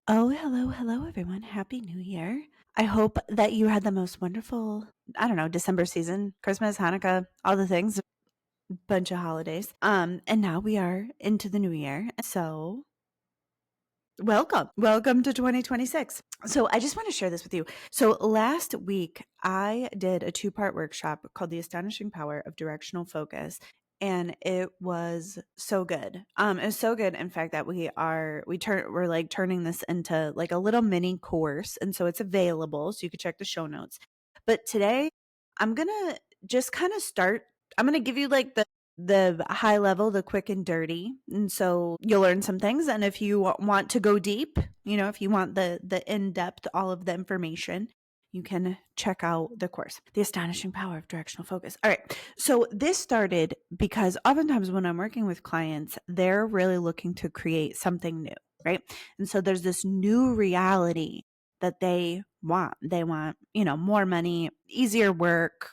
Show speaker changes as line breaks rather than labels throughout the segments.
Oh, hello, hello, everyone. Happy New Year. I hope that you had the most wonderful, I don't know, December season, Christmas, Hanukkah, all the things, bunch of holidays. And now we are into the new year. So welcome. Welcome to 2026. So I just want to share this with you. So last week I did a 2-part workshop called The Astonishing Power of Directional Focus. And it was so good. It was so good, in fact, that we're like turning this into like a little mini course. And so it's available. So you can check the show notes. But today I'm gonna just kind of start. I'm gonna give you like the high level, the quick and dirty. And so you'll learn some things. And if you want to go deep, if you want the in-depth, all of the information, you can check out the course, The Astonishing Power of Directional Focus. All right. So this started because oftentimes when I'm working with clients, they're really looking to create something new, right? And so there's this new reality that they want. They want, more money, easier work,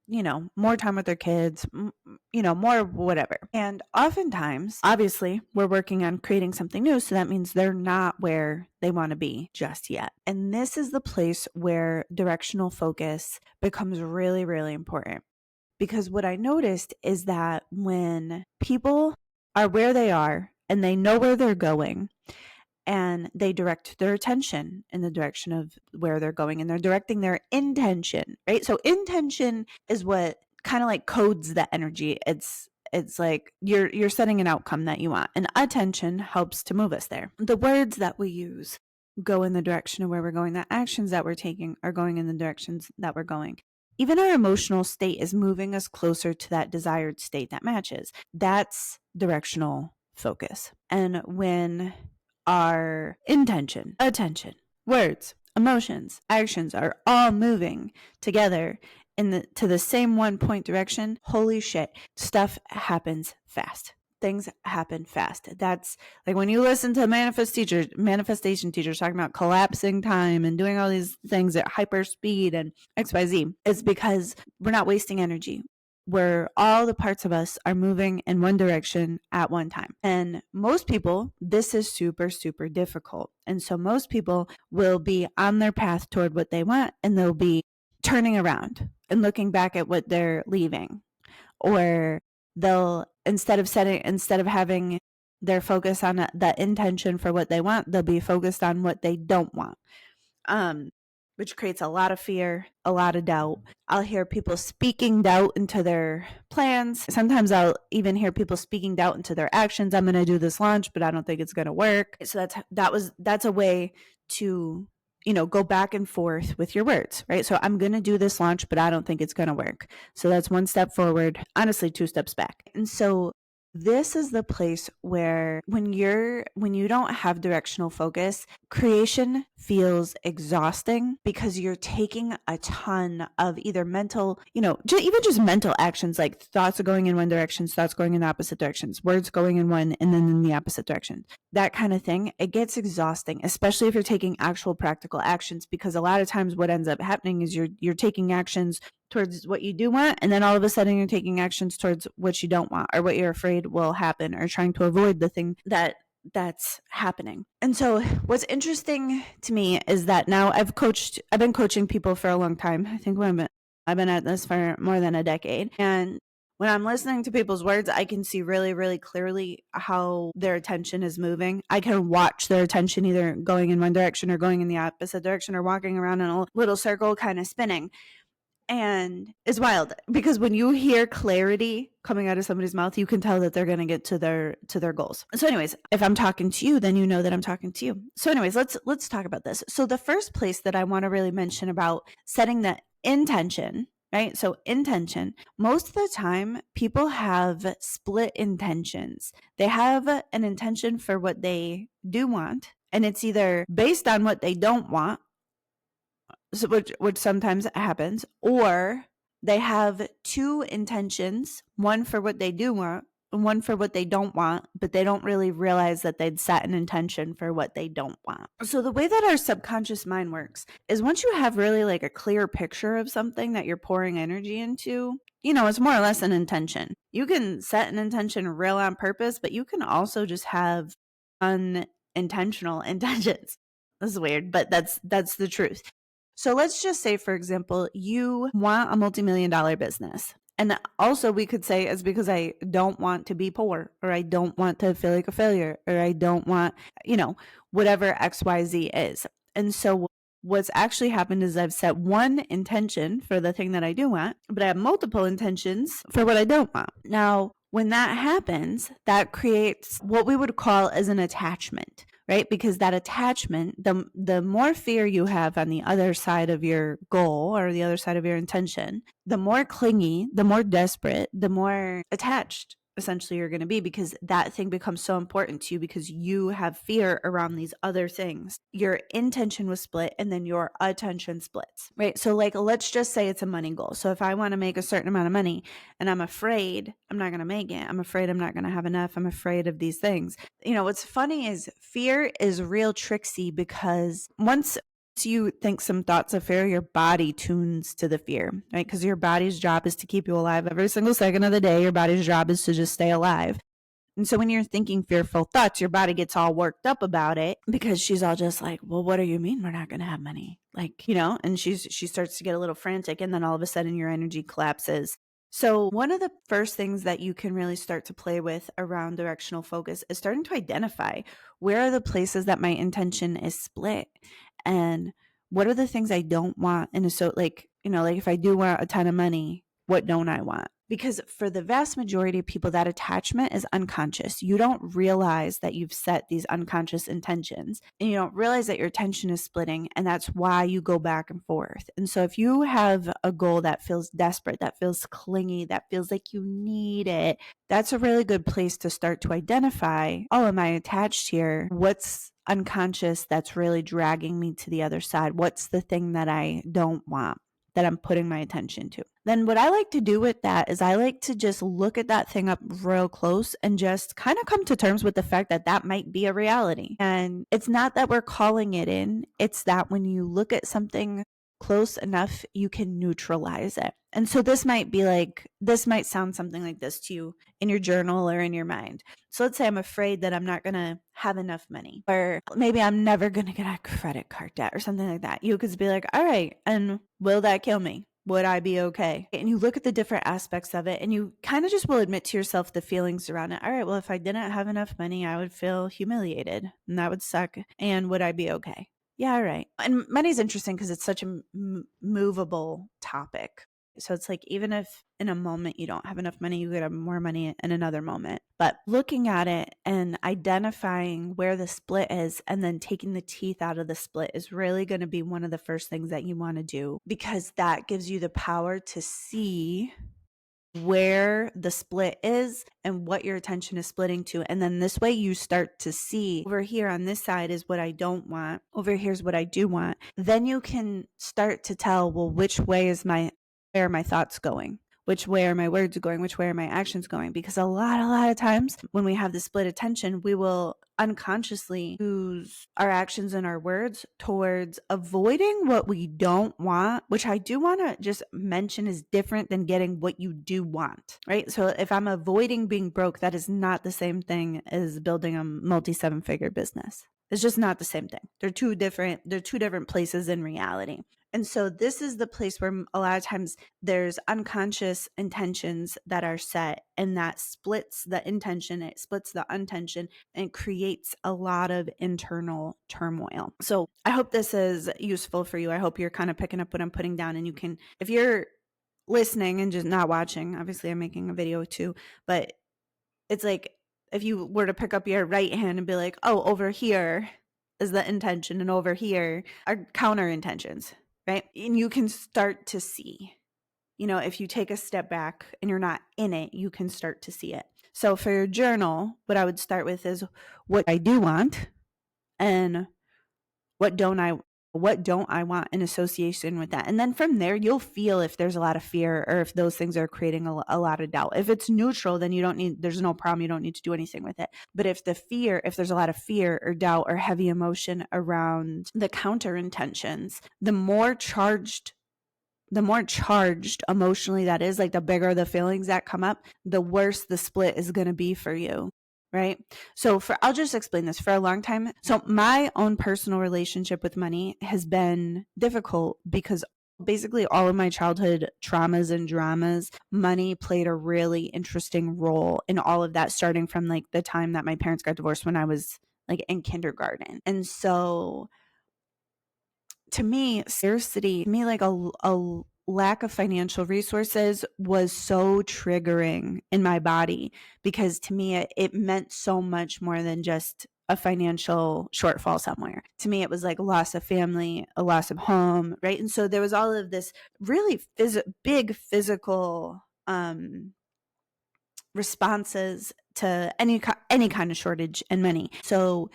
more time with their kids, more whatever. And oftentimes, obviously, we're working on creating something new. So that means they're not where they want to be just yet. And this is the place where directional focus becomes really, really important. Because what I noticed is that when people are where they are and they know where they're going, and they direct their attention in the direction of where they're going, and they're directing their intention, right? So intention is what kind of like codes the energy. It's like you're setting an outcome that you want, and attention helps to move us there. The words that we use go in the direction of where we're going. The actions that we're taking are going in the directions that we're going. Even our emotional state is moving us closer to that desired state that matches. That's directional focus. And when our intention, attention, words, emotions, actions are all moving together to the same one point direction, holy shit, stuff happens fast. Things happen fast. That's like when you listen to manifestation teachers talking about collapsing time and doing all these things at hyper speed and XYZ. It's because we're not wasting energy, where all the parts of us are moving in one direction at one time. And most people, this is super, super difficult. And so most people will be on their path toward what they want, and they'll be turning around and looking back at what they're leaving. Or they'll, instead of having their focus on the intention for what they want, they'll be focused on what they don't want. Which creates a lot of fear, a lot of doubt. I'll hear people speaking doubt into their plans. Sometimes I'll even hear people speaking doubt into their actions. I'm going to do this launch, but I don't think it's going to work. So that's a way to, go back and forth with your words, right? So I'm going to do this launch, but I don't think it's going to work. So that's one step forward, honestly, 2 steps back. And so this is the place where when you don't have directional focus, creation feels exhausting because you're taking a ton of either mental, even just mental actions, like thoughts are going in one direction, thoughts going in the opposite directions, words going in one and then in the opposite direction. That kind of thing, it gets exhausting, especially if you're taking actual practical actions, because a lot of times what ends up happening is you're taking actions towards what you do want, and then all of a sudden you're taking actions towards what you don't want or what you're afraid will happen, or trying to avoid the thing that's happening. And so what's interesting to me is that now I've been coaching people for a long time. I think I've been at this for more than a decade. And when I'm listening to people's words, I can see really, really clearly how their attention is moving. I can watch their attention either going in one direction or going in the opposite direction, or walking around in a little circle kind of spinning. And it's wild because when you hear clarity coming out of somebody's mouth, you can tell that they're going to get to their goals. So anyways, if I'm talking to you, then you know that I'm talking to you. So anyways, let's talk about this. So the first place that I want to really mention about setting the intention, right? So intention, most of the time people have split intentions. They have an intention for what they do want, and it's either based on what they don't want, which sometimes happens, or they have 2 intentions, one for what they do want and one for what they don't want, but they don't really realize that they'd set an intention for what they don't want. So the way that our subconscious mind works is once you have really like a clear picture of something that you're pouring energy into, it's more or less an intention. You can set an intention real on purpose, but you can also just have unintentional intentions. This is weird, but that's the truth. So let's just say, for example, you want a multi-million dollar business. And also we could say it's because I don't want to be poor, or I don't want to feel like a failure, or I don't want, whatever XYZ is. And so what's actually happened is I've set one intention for the thing that I do want, but I have multiple intentions for what I don't want. Now, when that happens, that creates what we would call as an attachment, right? Because that attachment, the more fear you have on the other side of your goal or the other side of your intention, the more clingy, the more desperate, the more attached essentially you're going to be, because that thing becomes so important to you because you have fear around these other things. Your intention was split and then your attention splits, right? So like, let's just say it's a money goal. So if I want to make a certain amount of money and I'm afraid I'm not going to make it, I'm afraid I'm not going to have enough, I'm afraid of these things. What's funny is fear is real tricksy, because once you think some thoughts of fear, your body tunes to the fear, right? Because your body's job is to keep you alive every single second of the day. Your body's job is to just stay alive. And so when you're thinking fearful thoughts, your body gets all worked up about it, because she's all just like, well, what do you mean we're not going to have money? Like, and she starts to get a little frantic, and then all of a sudden your energy collapses. So one of the first things that you can really start to play with around directional focus is starting to identify where are the places that my intention is split, and what are the things I don't want. And so like if I do want a ton of money, what don't I want? Because for the vast majority of people, that attachment is unconscious. You don't realize that you've set these unconscious intentions, and you don't realize that your attention is splitting, and that's why you go back and forth. And so if you have a goal that feels desperate, that feels clingy, that feels like you need it, that's a really good place to start to identify, oh, am I attached here? What's unconscious that's really dragging me to the other side? What's the thing that I don't want, that I'm putting my attention to? Then what I like to do with that is I like to just look at that thing up real close and just kind of come to terms with the fact that that might be a reality. And it's not that we're calling it in, it's that when you look at something close enough, you can neutralize it. And so this might sound something like this to you in your journal or in your mind. So let's say I'm afraid that I'm not going to have enough money, or maybe I'm never going to get a credit card debt or something like that. You could be like, all right, and will that kill me? Would I be okay? And you look at the different aspects of it, and you kind of just will admit to yourself the feelings around it. All right, well, if I didn't have enough money, I would feel humiliated, and that would suck. And would I be okay? Yeah, all right. And money's interesting because it's such a movable topic. So it's like, even if in a moment you don't have enough money, you could have more money in another moment. But looking at it and identifying where the split is, and then taking the teeth out of the split, is really going to be one of the first things that you want to do, because that gives you the power to see where the split is and what your attention is splitting to. And then this way you start to see, over here on this side is what I don't want, over here's what I do want. Then you can start to tell, well, which way is where are my thoughts going? Which way are my words going? Which way are my actions going? Because a lot of times when we have the split attention, we will unconsciously use our actions and our words towards avoiding what we don't want, which I do want to just mention is different than getting what you do want, right? So if I'm avoiding being broke, that is not the same thing as building a multi-7-figure business. It's just not the same thing. They're two different places in reality. And so this is the place where a lot of times there's unconscious intentions that are set, and that splits the intention, it splits the intention, and creates a lot of internal turmoil. So I hope this is useful for you. I hope you're kind of picking up what I'm putting down, and you can, if you're listening and just not watching, obviously I'm making a video too, but it's like, if you were to pick up your right hand and be like, oh, over here is the intention, and over here are counter intentions, right? And you can start to see, if you take a step back and you're not in it, you can start to see it. So for your journal, what I would start with is what I do want, and what don't I want in association with that. And then from there, you'll feel if there's a lot of fear, or if those things are creating a lot of doubt. If it's neutral, then there's no problem. You don't need to do anything with it. But if there's a lot of fear or doubt or heavy emotion around the counter intentions, the more charged emotionally that is, like the bigger the feelings that come up, the worse the split is going to be for you, right? So I'll just explain this for a long time. So my own personal relationship with money has been difficult because basically all of my childhood traumas and dramas, money played a really interesting role in all of that, starting from like the time that my parents got divorced when I was like in kindergarten. And so to me, scarcity, to me, like a lack of financial resources was so triggering in my body because to me, it meant so much more than just a financial shortfall somewhere. To me, it was like a loss of family, a loss of home, right? And so there was all of this really big physical responses to any kind of shortage and money. So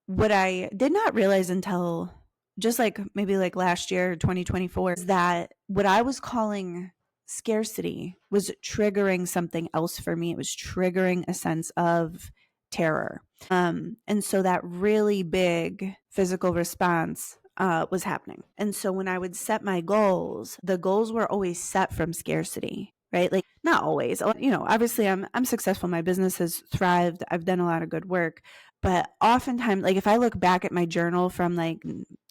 what I did not realize until just like maybe like last year, 2024, is that what I was calling scarcity was triggering something else for me. It was triggering a sense of terror. And so that really big physical response was happening. And so when I would set my goals, the goals were always set from scarcity, right? Like not always, obviously I'm successful. My business has thrived. I've done a lot of good work, but oftentimes, like if I look back at my journal from like,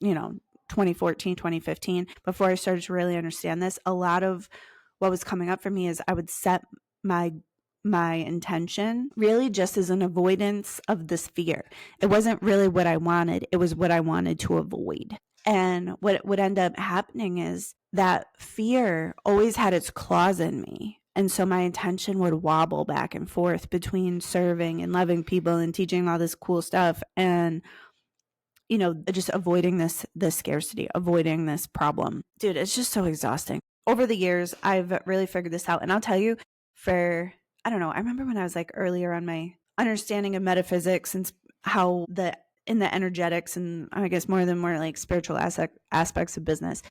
2014, 2015, before I started to really understand this, a lot of what was coming up for me is I would set my intention really just as an avoidance of this fear. It wasn't really what I wanted. It was what I wanted to avoid. And what would end up happening is that fear always had its claws in me. And so my intention would wobble back and forth between serving and loving people and teaching all this cool stuff and just avoiding this scarcity, avoiding this problem. Dude, it's just so exhausting. Over the years, I've really figured this out. And I'll tell you, I don't know, I remember when I was like earlier on my understanding of metaphysics and how in the energetics and I guess more like spiritual aspects of business.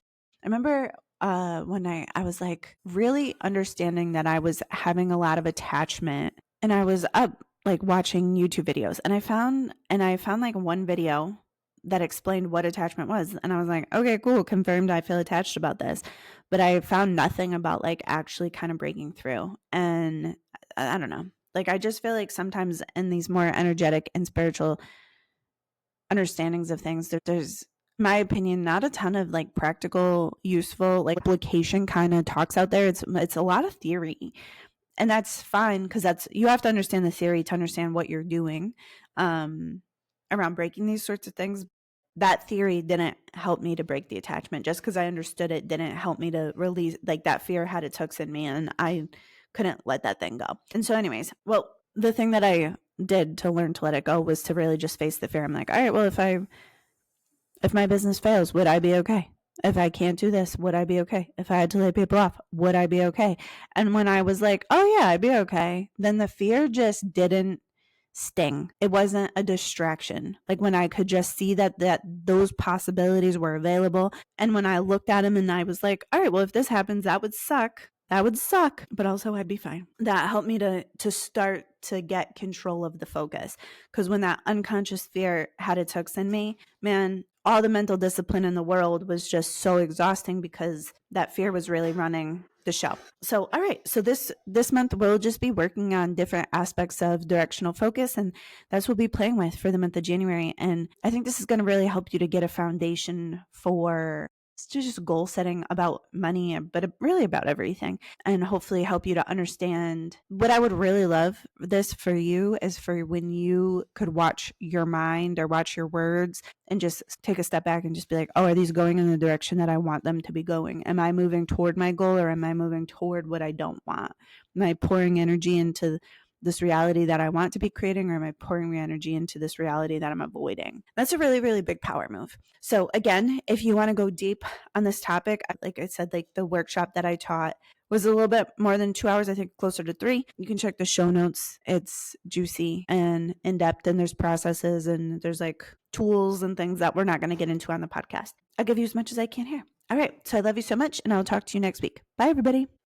I remember when I was like really understanding that I was having a lot of attachment, and I was up like watching YouTube videos, and I found like one video that explained what attachment was, and I was like, okay, cool, confirmed, I feel attached about this. But I found nothing about like actually kind of breaking through. And I don't know, like I just feel like sometimes in these more energetic and spiritual understandings of things, there's my opinion, not a ton of like practical, useful, like application kind of talks out there. It's a lot of theory, and that's fine because you have to understand the theory to understand what you're doing around breaking these sorts of things. That theory didn't help me to break the attachment. Just because I understood it didn't help me to release, like that fear had its hooks in me, and I couldn't let that thing go. And so anyways, well, the thing that I did to learn to let it go was to really just face the fear. I'm like, all right, well, if my business fails, would I be okay? If I can't do this, would I be okay? If I had to lay people off, would I be okay? And when I was like, oh yeah, I'd be okay, then the fear just didn't sting. It wasn't a distraction. Like when I could just see that those possibilities were available. And when I looked at them and I was like, all right, well, if this happens, that would suck. That would suck, but also I'd be fine. That helped me to start to get control of the focus. Because when that unconscious fear had its hooks in me, man, all the mental discipline in the world was just so exhausting because that fear was really running the show. So, all right. So this month we'll just be working on different aspects of directional focus, and that's what we'll be playing with for the month of January. And I think this is going to really help you to get a foundation for just goal setting about money, but really about everything, and hopefully help you to understand. What I would really love this for you is for when you could watch your mind or watch your words and just take a step back and just be like, oh, are these going in the direction that I want them to be going? Am I moving toward my goal, or am I moving toward what I don't want? Am I pouring energy into this reality that I want to be creating, or am I pouring my energy into this reality that I'm avoiding? That's a really, really big power move. So again, if you want to go deep on this topic, like I said, like the workshop that I taught was a little bit more than 2 hours, I think closer to 3. You can check the show notes. It's juicy and in depth, and there's processes and there's like tools and things that we're not going to get into on the podcast. I'll give you as much as I can here. All right. So I love you so much, and I'll talk to you next week. Bye, everybody.